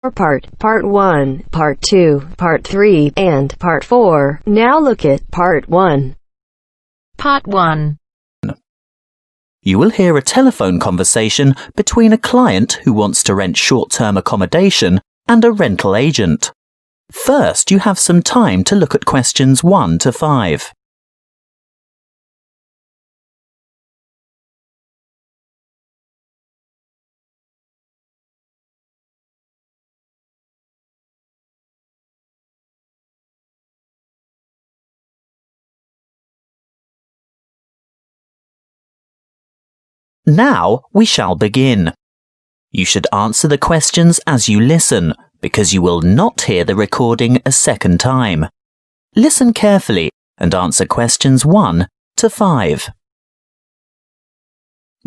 Part 1, Part 2, Part 3, and Part 4. Now look at Part 1. Part 1. You will hear a telephone conversation between a client who wants to rent short-term accommodation and a rental agent. First, you have some time to look at questions 1 to 5. Now we shall begin. You should answer the questions as you listen, because you will not hear the recording a second time. Listen carefully and answer questions 1 to 5.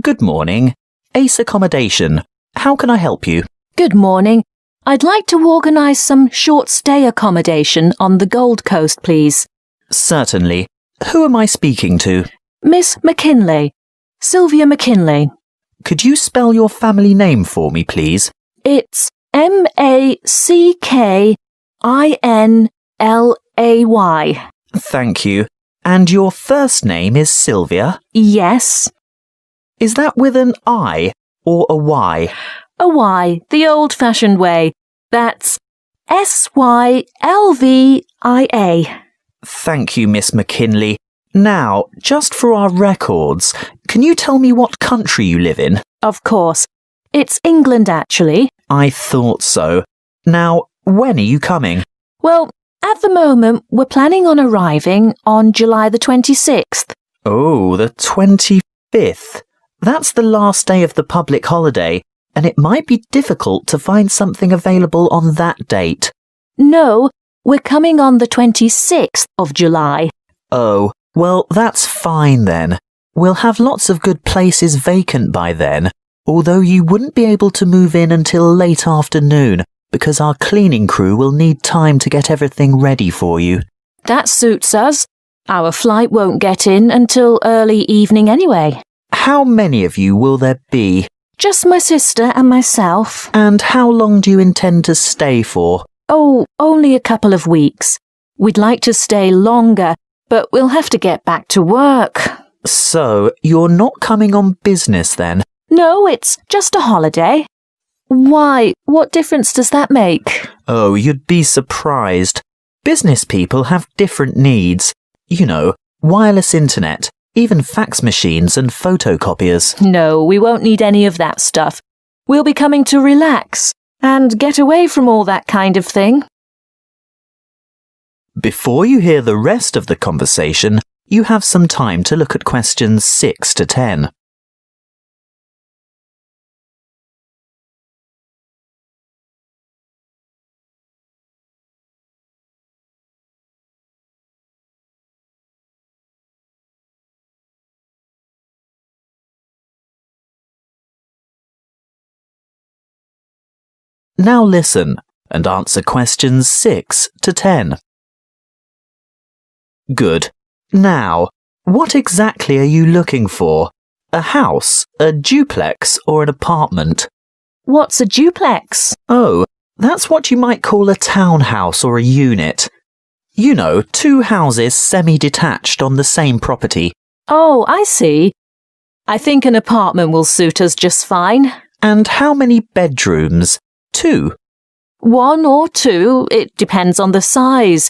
Good morning. Ace Accommodation. How can I help you? Good morning. I'd like to organise some short stay accommodation on the Gold Coast, please. Certainly. Who am I speaking to? Miss McKinley. Sylvia McKinley. Could you spell your family name for me, please? It's Mackinlay. Thank you. And your first name is Sylvia? Yes. Is that with an I or a Y? A Y, the old-fashioned way. That's Sylvia. Thank you, Miss McKinley. Now, just for our records, can you tell me what country you live in? Of course. It's England, actually. I thought so. Now, when are you coming? Well, at the moment, we're planning on arriving on July the 26th. Oh, the 25th. That's the last day of the public holiday, and it might be difficult to find something available on that date. No, we're coming on the 26th of July. Oh, well, that's fine then. We'll have lots of good places vacant by then, although you wouldn't be able to move in until late afternoon because our cleaning crew will need time to get everything ready for you. That suits us. Our flight won't get in until early evening anyway. How many of you will there be? Just my sister and myself. And how long do you intend to stay for? Oh, only a couple of weeks. We'd like to stay longer, but we'll have to get back to work. So, you're not coming on business then? No, it's just a holiday. Why? What difference does that make? Oh, you'd be surprised. Business people have different needs. You know, wireless internet, even fax machines and photocopiers. No, we won't need any of that stuff. We'll be coming to relax and get away from all that kind of thing. Before you hear the rest of the conversation, you have some time to look at questions 6 to 10. Now listen and answer questions 6 to 10. Good. Now, what exactly are you looking for? A house, a duplex, or an apartment? What's a duplex? Oh, that's what you might call a townhouse or a unit. You know, 2 houses semi-detached on the same property. Oh, I see. I think an apartment will suit us just fine. And how many bedrooms? 2. 1 or 2, it depends on the size.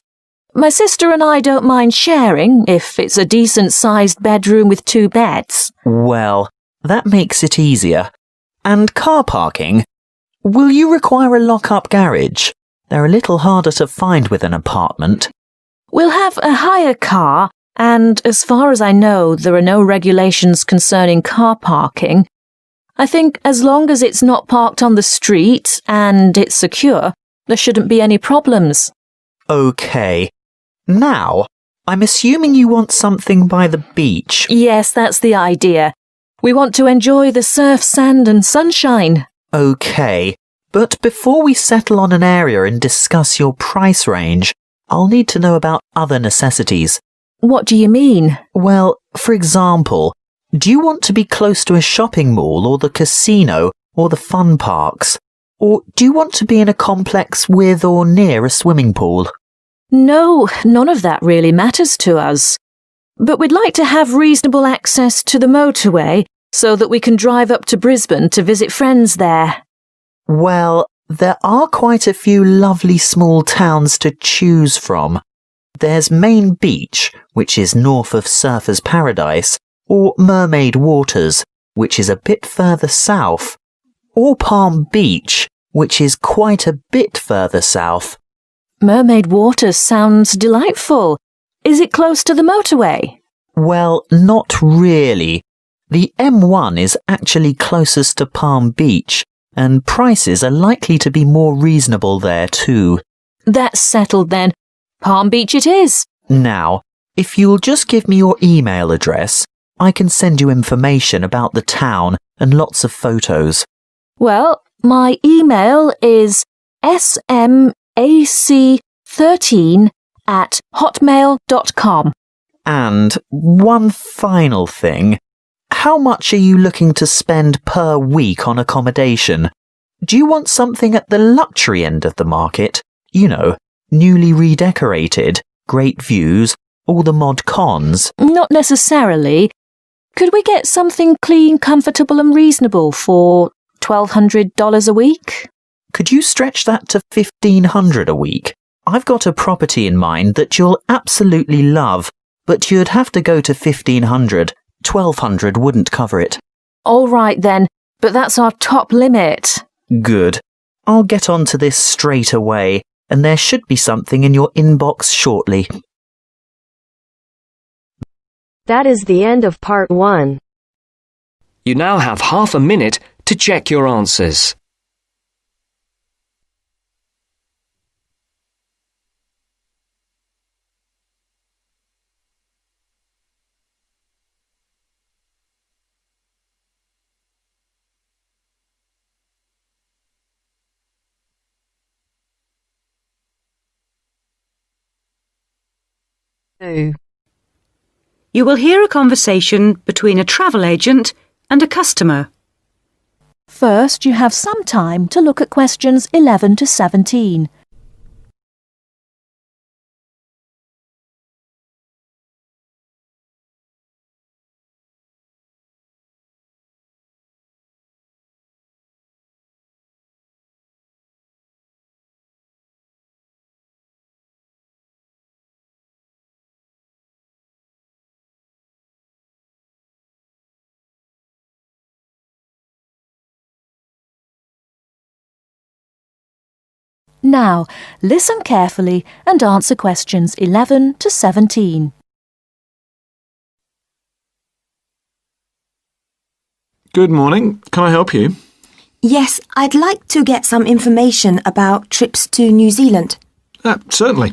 My sister and I don't mind sharing if it's a decent-sized bedroom with 2 beds. Well, that makes it easier. And car parking? Will you require a lock-up garage? They're a little harder to find with an apartment. We'll have a hire car, and as far as I know, there are no regulations concerning car parking. I think as long as it's not parked on the street and it's secure, there shouldn't be any problems. OK. Now, I'm assuming you want something by the beach. Yes, that's the idea. We want to enjoy the surf, sand and sunshine. OK, but before we settle on an area and discuss your price range, I'll need to know about other necessities. What do you mean? Well, for example, do you want to be close to a shopping mall or the casino or the fun parks? Or do you want to be in a complex with or near a swimming pool? No, none of that really matters to us. But we'd like to have reasonable access to the motorway so that we can drive up to Brisbane to visit friends there. Well, there are quite a few lovely small towns to choose from. There's Main Beach, which is north of Surfer's Paradise, or Mermaid Waters, which is a bit further south, or Palm Beach, which is quite a bit further south. Mermaid Waters sounds delightful. Is it close to the motorway? Well, not really. The M1 is actually closest to Palm Beach, and prices are likely to be more reasonable there too. That's settled then. Palm Beach it is. Now, if you'll just give me your email address, I can send you information about the town and lots of photos. Well, my email is smac13@hotmail.com. And one final thing. How much are you looking to spend per week on accommodation? Do you want something at the luxury end of the market? You know, newly redecorated, great views, all the mod cons? Not necessarily. Could we get something clean, comfortable and reasonable for $1,200 a week? Could you stretch that to $1,500 a week? I've got a property in mind that you'll absolutely love, but you'd have to go to $1,500. $1,200 wouldn't cover it. All right then, but that's our top limit. Good. I'll get onto this straight away, and there should be something in your inbox shortly. That is the end of part 1. You now have half a minute to check your answers. You will hear a conversation between a travel agent and a customer. First, you have some time to look at questions 11 to 17. Now, listen carefully and answer questions 11 to 17. Good morning. Can I help you? Yes, I'd like to get some information about trips to New Zealand. Certainly.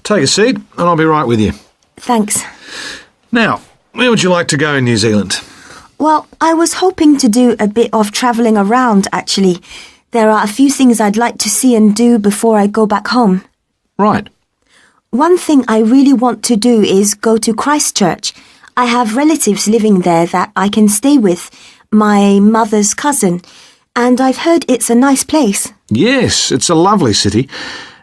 Take a seat and I'll be right with you. Thanks. Now, where would you like to go in New Zealand? Well, I was hoping to do a bit of travelling around, actually. There are a few things I'd like to see and do before I go back home. Right. One thing I really want to do is go to Christchurch. I have relatives living there that I can stay with, my mother's cousin, and I've heard it's a nice place. Yes, it's a lovely city.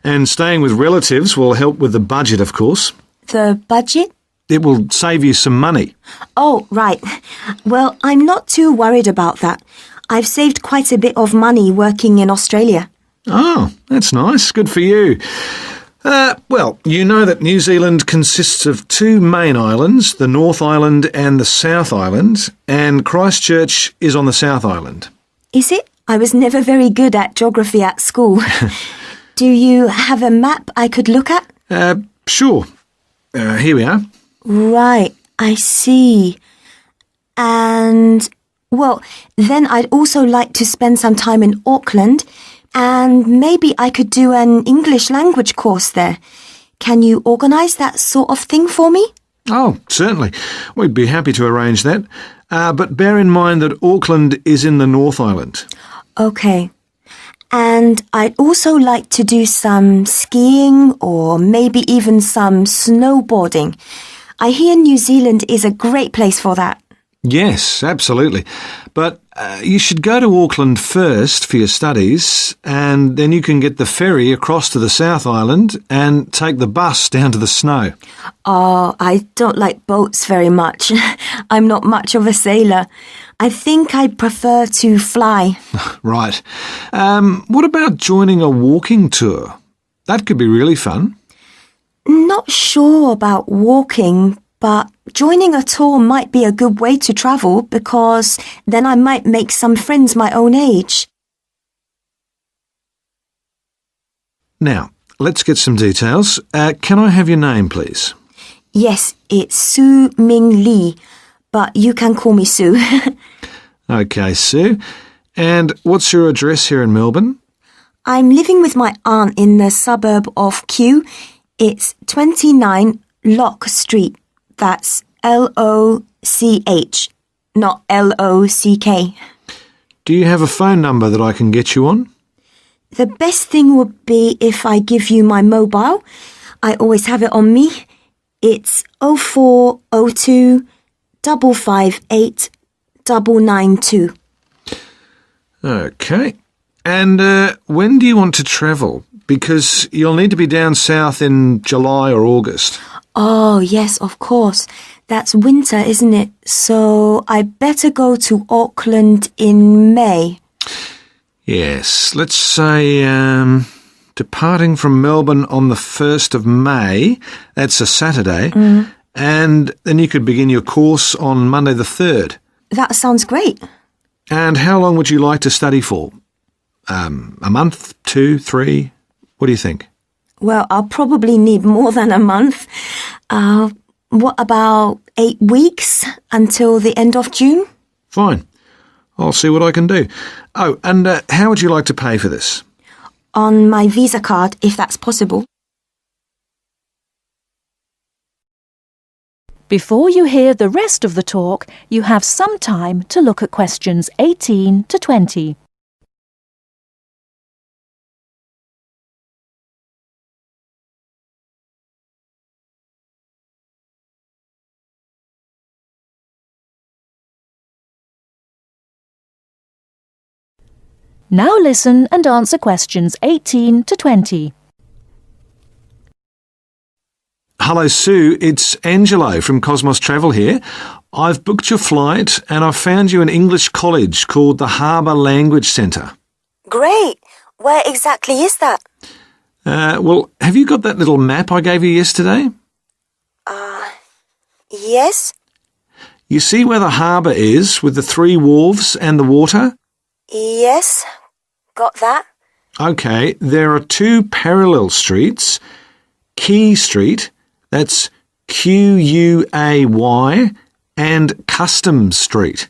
And staying with relatives will help with the budget, of course. The budget? It will save you some money. Oh, right. Well, I'm not too worried about that. I've saved quite a bit of money working in Australia. Oh, that's nice. Good for you. Well, you know that New Zealand consists of two main islands, the North Island and the South Island, and Christchurch is on the South Island. Is it? I was never very good at geography at school. Do you have a map I could look at? Sure. Here we are. Right, I see. And, well, then I'd also like to spend some time in Auckland, and maybe I could do an English language course there. Can you organise that sort of thing for me? Oh, certainly. We'd be happy to arrange that. But bear in mind that Auckland is in the North Island. OK. And I'd also like to do some skiing or maybe even some snowboarding. I hear New Zealand is a great place for that. Yes, absolutely. But you should go to Auckland first for your studies, and then you can get the ferry across to the South Island and take the bus down to the snow. Oh, I don't like boats very much. I'm not much of a sailor. I think I'd prefer to fly. Right. What about joining a walking tour? That could be really fun. Not sure about walking, but joining a tour might be a good way to travel because then I might make some friends my own age. Now, let's get some details. Can I have your name, please? Yes, it's Su Ming Lee, but you can call me Sue. OK, Sue. And what's your address here in Melbourne? I'm living with my aunt in the suburb of Kew. It's 29 Lock Street. That's Loch, not Lock. Do you have a phone number that I can get you on? The best thing would be if I give you my mobile. I always have it on me. It's 0402 558 992. OK. And when do you want to travel? Because you'll need to be down south in July or August. Oh, yes, of course. That's winter, isn't it? So I better go to Auckland in May. Yes, let's say departing from Melbourne on the 1st of May, that's a Saturday, and then you could begin your course on Monday the 3rd. That sounds great. And how long would you like to study for? A month, 2, 3? What do you think? Well, I'll probably need more than a month. What about 8 weeks until the end of June? Fine. I'll see what I can do. Oh, and how would you like to pay for this? On my Visa card, if that's possible. Before you hear the rest of the talk, you have some time to look at questions 18 to 20. Now listen and answer questions 18 to 20. Hello, Sue. It's Angelo from Cosmos Travel here. I've booked your flight and I've found you an English college called the Harbour Language Centre. Great. Where exactly is that? Well, have you got that little map I gave you yesterday? Yes? You see where the harbour is with the 3 wharves and the water? Yes. Got that? OK, there are 2 parallel streets. Quay Street, that's Quay, and Customs Street.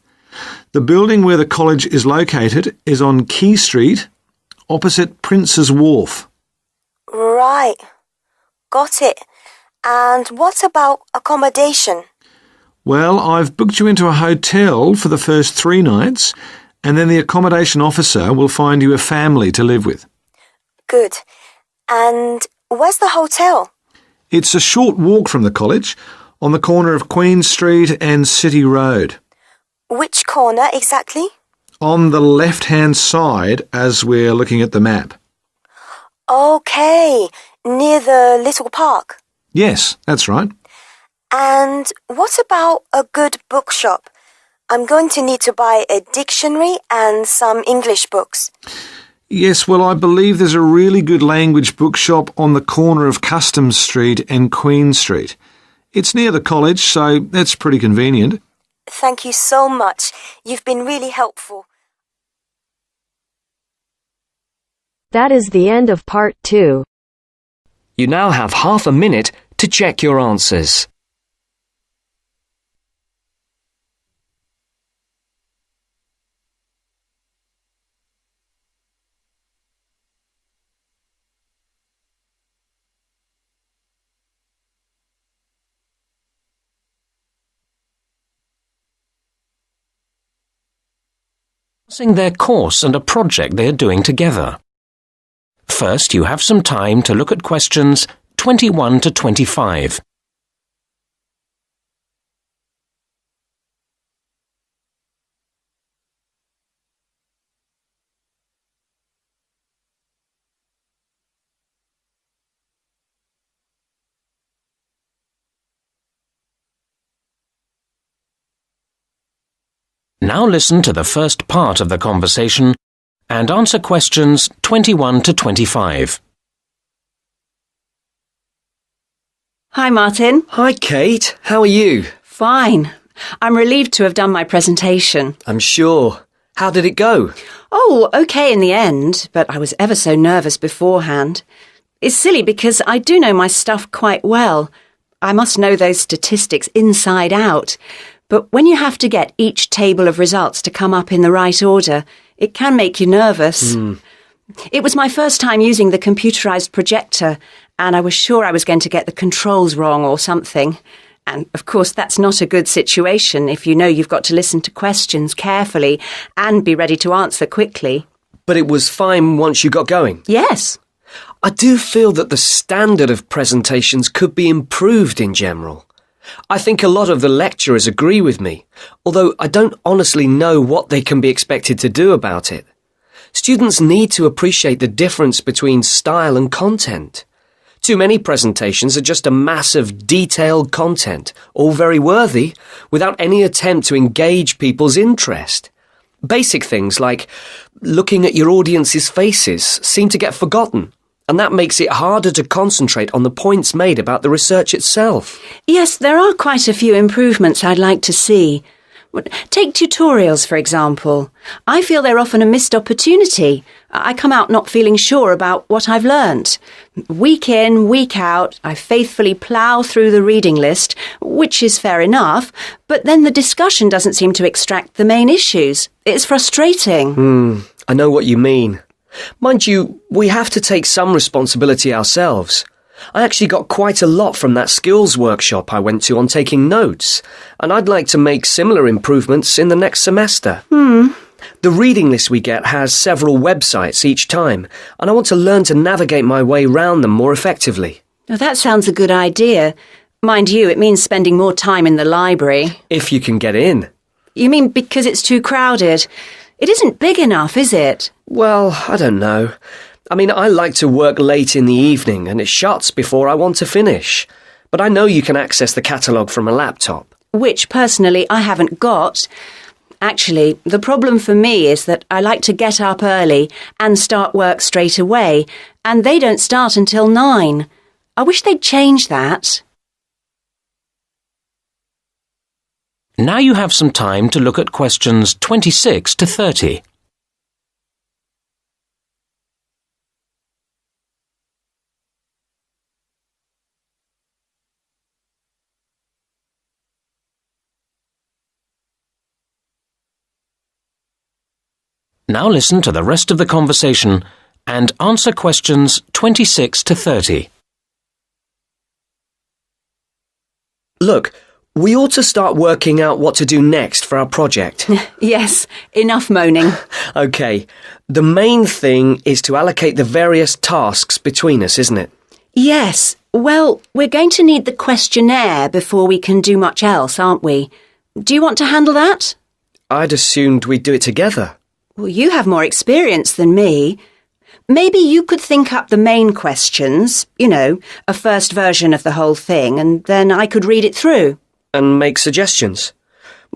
The building where the college is located is on Quay Street, opposite Prince's Wharf. Right. Got it. And what about accommodation? Well, I've booked you into a hotel for the first 3 nights, and then the accommodation officer will find you a family to live with. Good. And where's the hotel? It's a short walk from the college, on the corner of Queen Street and City Road. Which corner exactly? On the left-hand side as we're looking at the map. Okay, near the little park. Yes, that's right. And what about a good bookshop? I'm going to need to buy a dictionary and some English books. Yes, well, I believe there's a really good language bookshop on the corner of Customs Street and Queen Street. It's near the college, so that's pretty convenient. Thank you so much. You've been really helpful. That is the end of part 2. You now have half a minute to check your answers. Discussing their course and a project they are doing together. First, you have some time to look at questions 21 to 25. Now listen to the first part of the conversation and answer questions 21 to 25. Hi, Martin. Hi, Kate. How are you? Fine. I'm relieved to have done my presentation. I'm sure. How did it go? Oh, okay in the end, but I was ever so nervous beforehand. It's silly because I do know my stuff quite well. I must know those statistics inside out. But when you have to get each table of results to come up in the right order, it can make you nervous. It was my first time using the computerized projector, and I was sure I was going to get the controls wrong or something. And, of course, that's not a good situation if you know you've got to listen to questions carefully and be ready to answer quickly. But it was fine once you got going? Yes. I do feel that the standard of presentations could be improved in general. I think a lot of the lecturers agree with me, although I don't honestly know what they can be expected to do about it. Students need to appreciate the difference between style and content. Too many presentations are just a mass of detailed content, all very worthy, without any attempt to engage people's interest. Basic things like looking at your audience's faces seem to get forgotten, and that makes it harder to concentrate on the points made about the research itself. Yes, there are quite a few improvements I'd like to see. Take tutorials, for example. I feel they're often a missed opportunity. I come out not feeling sure about what I've learnt. Week in, week out, I faithfully plough through the reading list, which is fair enough, but then the discussion doesn't seem to extract the main issues. It's frustrating. I know what you mean. Mind you, we have to take some responsibility ourselves. I actually got quite a lot from that skills workshop I went to on taking notes, and I'd like to make similar improvements in the next semester. The reading list we get has several websites each time, and I want to learn to navigate my way round them more effectively. Now, that sounds a good idea. Mind you, it means spending more time in the library. If you can get in. You mean because it's too crowded? It isn't big enough, is it? Well, I don't know. I mean, I like to work late in the evening and it shuts before I want to finish. But I know you can access the catalogue from a laptop. Which, personally, I haven't got. Actually, the problem for me is that I like to get up early and start work straight away, and they don't start until 9. I wish they'd change that. Now you have some time to look at questions 26 to 30. Now listen to the rest of the conversation and answer questions 26 to 30. Look, we ought to start working out what to do next for our project. Yes, enough moaning. OK, the main thing is to allocate the various tasks between us, isn't it? Yes, well, we're going to need the questionnaire before we can do much else, aren't we? Do you want to handle that? I'd assumed we'd do it together. Well, you have more experience than me. Maybe you could think up the main questions, a first version of the whole thing, and then I could read it through. And make suggestions?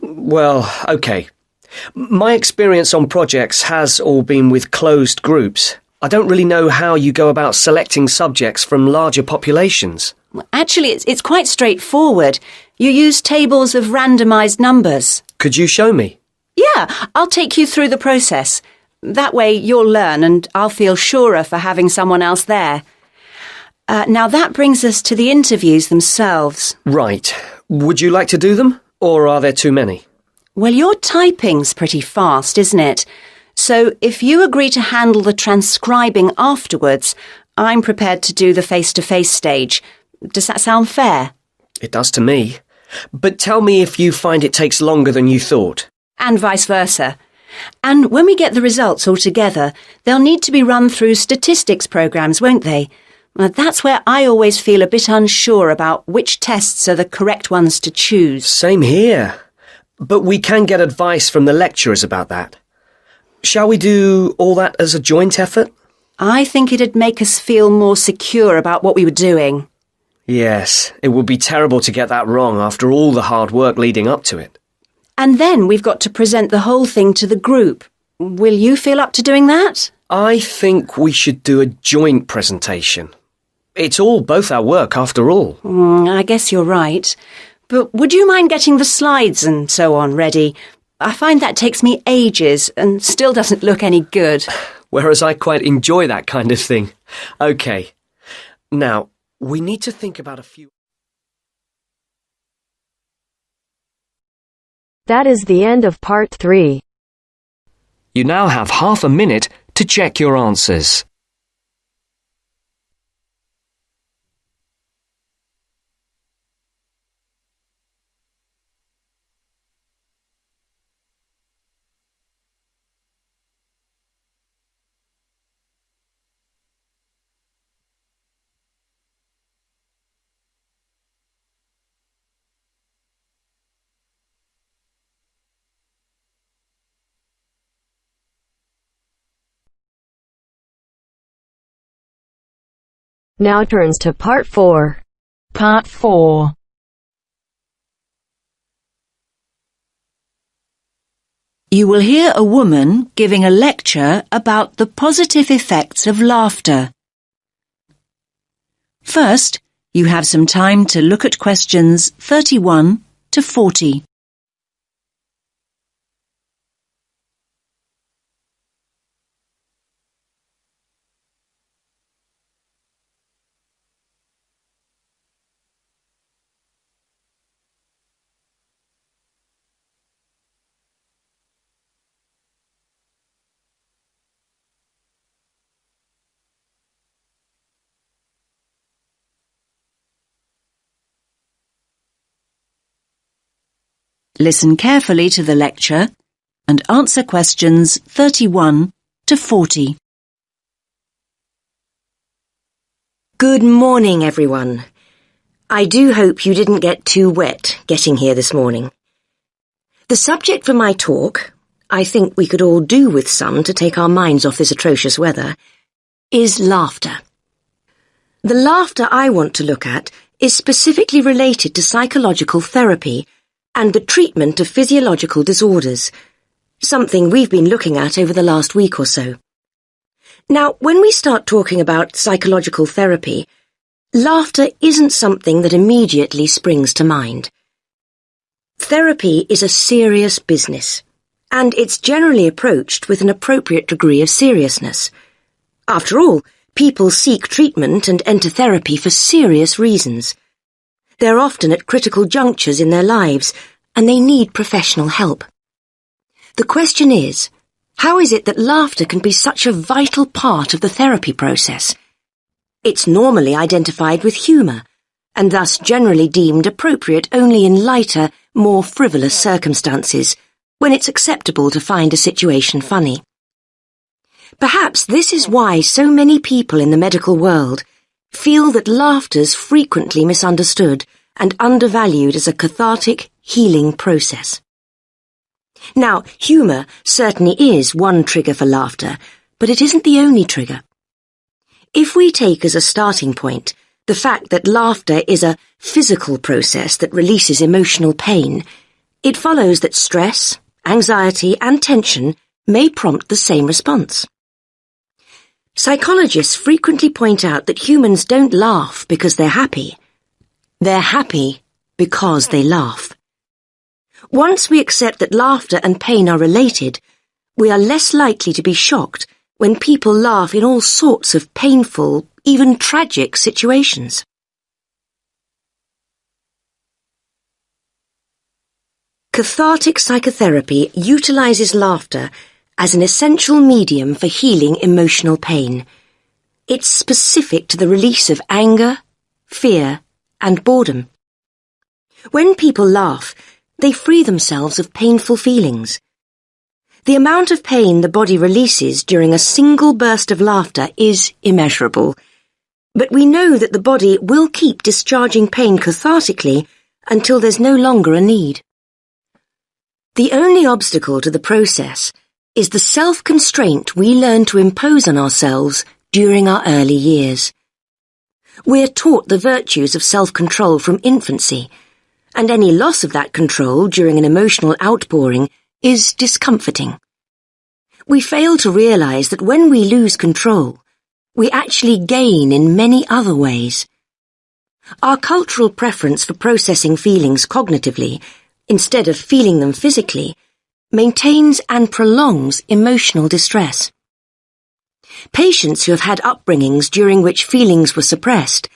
Well, OK. My experience on projects has all been with closed groups. I don't really know how you go about selecting subjects from larger populations. Actually, it's quite straightforward. You use tables of randomised numbers. Could you show me? Yeah, I'll take you through the process. That way you'll learn and I'll feel surer for having someone else there. Now that brings us to the interviews themselves. Right. Would you like to do them? Or are there too many? Well, your typing's pretty fast, isn't it? So if you agree to handle the transcribing afterwards, I'm prepared to do the face-to-face stage. Does that sound fair? It does to me. But tell me if you find it takes longer than you thought. And vice versa. And when we get the results all together, they'll need to be run through statistics programs, won't they? Well, that's where I always feel a bit unsure about which tests are the correct ones to choose. Same here. But we can get advice from the lecturers about that. Shall we do all that as a joint effort? I think it'd make us feel more secure about what we were doing. Yes, it would be terrible to get that wrong after all the hard work leading up to it. And then we've got to present the whole thing to the group. Will you feel up to doing that? I think we should do a joint presentation. It's all both our work, after all. I guess you're right. But would you mind getting the slides and so on ready? I find that takes me ages and still doesn't look any good. Whereas I quite enjoy that kind of thing. OK. Now, we need to think about a few... That is the end of part 3. You now have half a minute to check your answers. Now turns to part 4. Part 4. You will hear a woman giving a lecture about the positive effects of laughter. First, you have some time to look at questions 31 to 40. Listen carefully to the lecture and answer questions 31 to 40. Good morning, everyone. I do hope you didn't get too wet getting here this morning. The subject for my talk, I think we could all do with some to take our minds off this atrocious weather, is laughter. The laughter I want to look at is specifically related to psychological therapy and the treatment of physiological disorders, something we've been looking at over the last week or so. Now, when we start talking about psychological therapy, laughter isn't something that immediately springs to mind. Therapy is a serious business, and it's generally approached with an appropriate degree of seriousness. After all, people seek treatment and enter therapy for serious reasons. They're often at critical junctures in their lives, and they need professional help. The question is, how is it that laughter can be such a vital part of the therapy process? It's normally identified with humour, and thus generally deemed appropriate only in lighter, more frivolous circumstances, when it's acceptable to find a situation funny. Perhaps this is why so many people in the medical world feel that laughter's frequently misunderstood and undervalued as a cathartic, healing process. Now, humour certainly is one trigger for laughter, but it isn't the only trigger. If we take as a starting point the fact that laughter is a physical process that releases emotional pain, it follows that stress, anxiety, and tension may prompt the same response. Psychologists frequently point out that humans don't laugh because they're happy. They're happy because they laugh. Once we accept that laughter and pain are related, we are less likely to be shocked when people laugh in all sorts of painful, even tragic situations. Cathartic psychotherapy utilizes laughter as an essential medium for healing emotional pain. It's specific to the release of anger, fear, and boredom. When people laugh, they free themselves of painful feelings. The amount of pain the body releases during a single burst of laughter is immeasurable, but we know that the body will keep discharging pain cathartically until there's no longer a need. The only obstacle to the process is the self-constraint we learn to impose on ourselves during our early years. We're taught the virtues of self-control from infancy, and any loss of that control during an emotional outpouring is discomforting. We fail to realize that when we lose control, we actually gain in many other ways. Our cultural preference for processing feelings cognitively, instead of feeling them physically, maintains and prolongs emotional distress. Patients who have had upbringings during which feelings were suppressed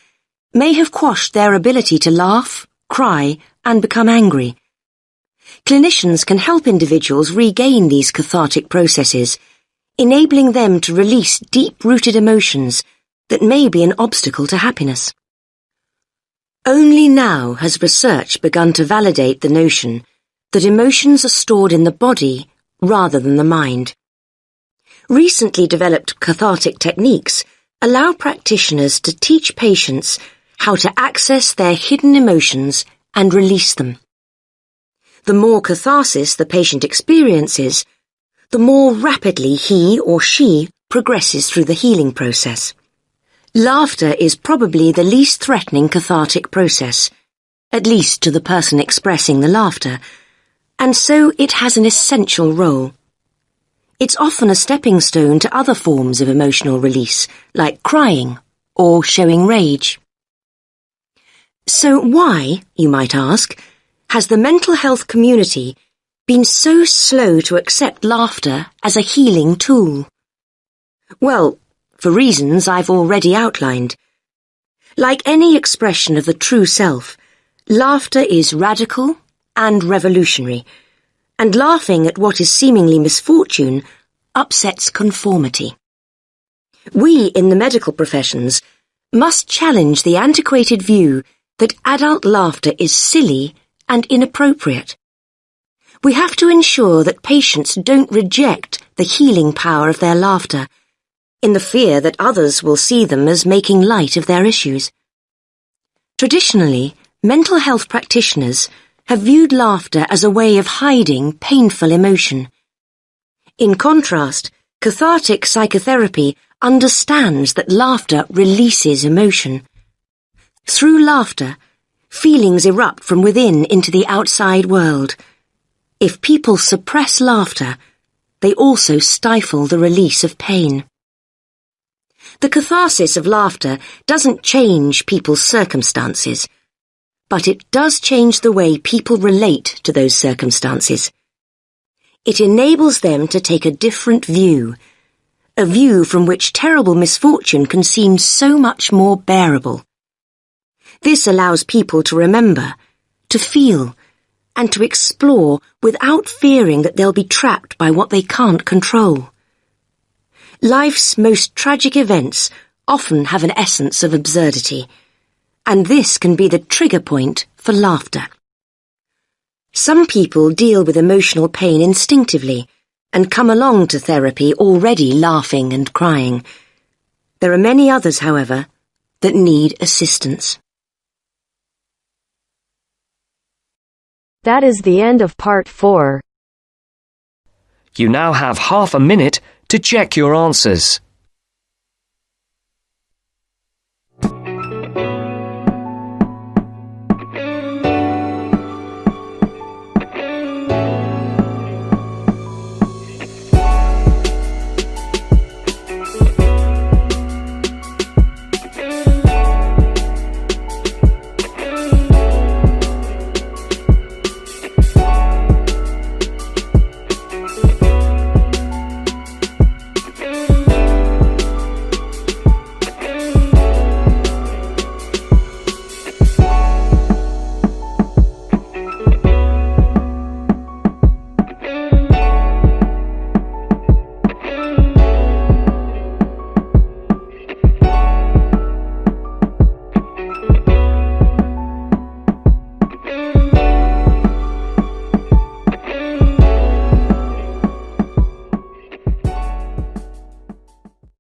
may have quashed their ability to laugh, cry, and become angry. Clinicians can help individuals regain these cathartic processes, enabling them to release deep-rooted emotions that may be an obstacle to happiness. Only now has research begun to validate the notion that emotions are stored in the body rather than the mind. Recently developed cathartic techniques allow practitioners to teach patients how to access their hidden emotions and release them. The more catharsis the patient experiences, the more rapidly he or she progresses through the healing process. Laughter is probably the least threatening cathartic process, at least to the person expressing the laughter, and so it has an essential role. It's often a stepping stone to other forms of emotional release, like crying or showing rage. So why, you might ask, has the mental health community been so slow to accept laughter as a healing tool? Well, for reasons I've already outlined. Like any expression of the true self, laughter is radical and revolutionary, and laughing at what is seemingly misfortune upsets conformity. We in the medical professions must challenge the antiquated view that adult laughter is silly and inappropriate. We have to ensure that patients don't reject the healing power of their laughter, in the fear that others will see them as making light of their issues. Traditionally, mental health practitioners have viewed laughter as a way of hiding painful emotion. In contrast, cathartic psychotherapy understands that laughter releases emotion. Through laughter, feelings erupt from within into the outside world. If people suppress laughter, they also stifle the release of pain. The catharsis of laughter doesn't change people's circumstances, but it does change the way people relate to those circumstances. It enables them to take a different view, a view from which terrible misfortune can seem so much more bearable. This allows people to remember, to feel, and to explore without fearing that they'll be trapped by what they can't control. Life's most tragic events often have an essence of absurdity, and this can be the trigger point for laughter. Some people deal with emotional pain instinctively and come along to therapy already laughing and crying. There are many others, however, that need assistance. That is the end of part 4. You now have half a minute to check your answers.